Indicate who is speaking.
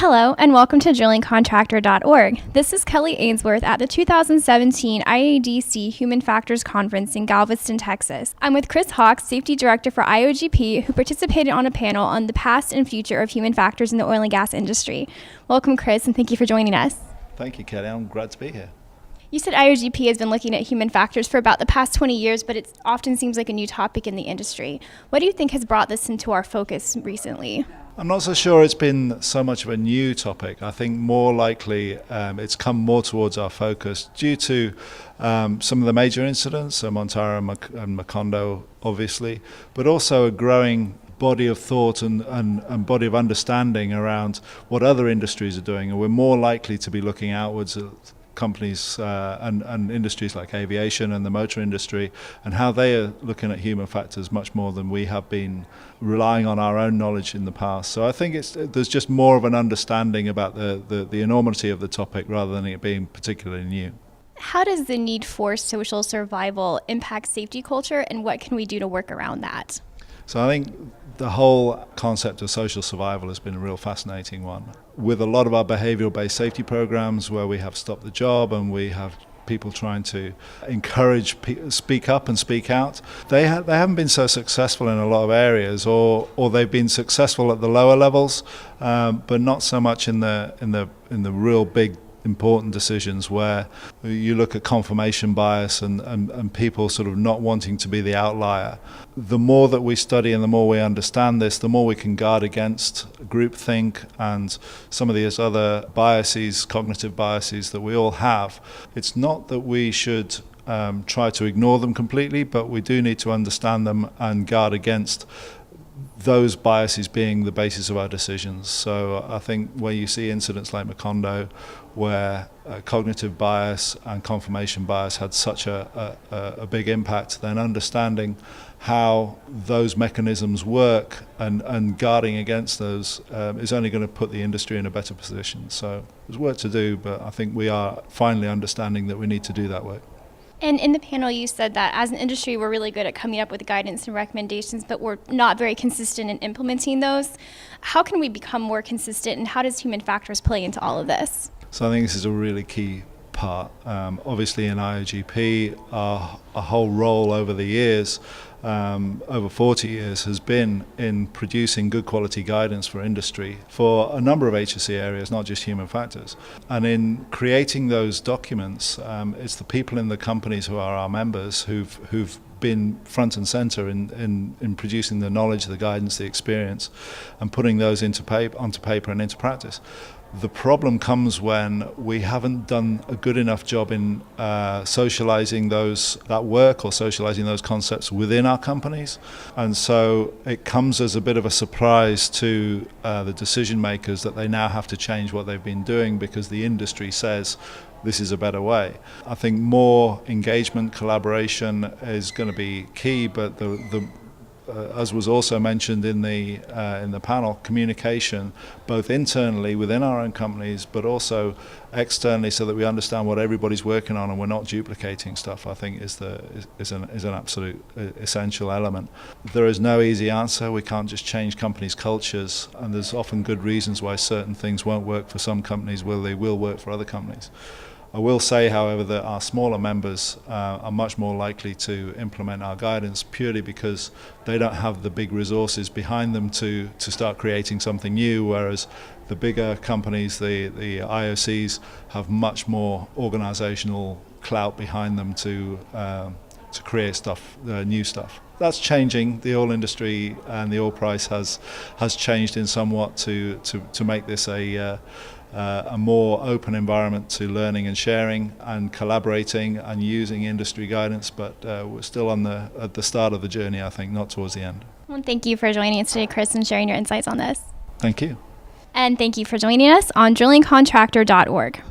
Speaker 1: Hello, and welcome to drillingcontractor.org. This is Kelly Ainsworth at the 2017 IADC Human Factors Conference in Galveston, Texas. I'm with Chris Hawks, Safety Director for IOGP, who participated on a panel on the past and future of human factors in the oil and gas industry. Welcome, Chris, and thank you for joining us.
Speaker 2: Thank you, Kelly. I'm glad to be here.
Speaker 1: You said IOGP has been looking at human factors for about the past 20 years, but it often seems like a new topic in the industry. What do you think has brought this into our focus recently?
Speaker 2: I'm not so sure it's been so much of a new topic. I think more likely it's come more towards our focus due to some of the major incidents, Montara and Macondo, obviously, but also a growing body of thought and body of understanding around what other industries are doing. And we're more likely to be looking outwards at companies and industries like aviation and the motor industry and how they are looking at human factors much more than we have been relying on our own knowledge in the past. So I think there's just more of an understanding about the enormity of the topic rather than it being particularly new.
Speaker 1: How does the need for social survival impact safety culture, and what can we do to work around that?
Speaker 2: So I think the whole concept of social survival has been a real fascinating one. With a lot of our behavioral-based safety programs where we have Stop the Job and we have people trying to encourage speak up and speak out, they haven't been so successful in a lot of areas, or they've been successful at the lower levels, but not so much in the real big important decisions where you look at confirmation bias and people sort of not wanting to be the outlier. The more that we study and the more we understand this, the more we can guard against groupthink and some of these other biases, cognitive biases that we all have. It's not that we should try to ignore them completely, but we do need to understand them and guard against those biases being the basis of our decisions. So I think where you see incidents like Macondo, where cognitive bias and confirmation bias had such a big impact, then understanding how those mechanisms work and guarding against those is only going to put the industry in a better position. So there's work to do, but I think we are finally understanding that we need to do that work.
Speaker 1: And in the panel, you said that as an industry, we're really good at coming up with guidance and recommendations, but we're not very consistent in implementing those. How can we become more consistent, and how does human factors play into all of this?
Speaker 2: So I think this is a really key part. Obviously in IOGP, our whole role over the years, over 40 years, has been in producing good quality guidance for industry for a number of HSE areas, not just human factors. And in creating those documents, it's the people in the companies who are our members who've been front and center in producing the knowledge, the guidance, the experience, and putting those onto paper and into practice. The problem comes when we haven't done a good enough job in socializing that work or socializing those concepts within our companies. And so it comes as a bit of a surprise to the decision makers that they now have to change what they've been doing because the industry says this is a better way. I think more engagement, collaboration is going to be key, but as was also mentioned in the panel, communication, both internally within our own companies, but also externally, so that we understand what everybody's working on and we're not duplicating stuff, I think is an absolute essential element. There is no easy answer. We can't just change companies' cultures, and there's often good reasons why certain things won't work for some companies, while they will work for other companies. I will say, however, that our smaller members are much more likely to implement our guidance purely because they don't have the big resources behind them to start creating something new, whereas the bigger companies, the IOCs, have much more organizational clout behind them to create new stuff. That's changing. The oil industry and the oil price has changed in somewhat to make this a more open environment to learning and sharing and collaborating and using industry guidance, but we're still at the start of the journey, I think, not towards the end.
Speaker 1: Well, thank you for joining us today, Chris, and sharing your insights on this.
Speaker 2: Thank you.
Speaker 1: And thank you for joining us on drillingcontractor.org.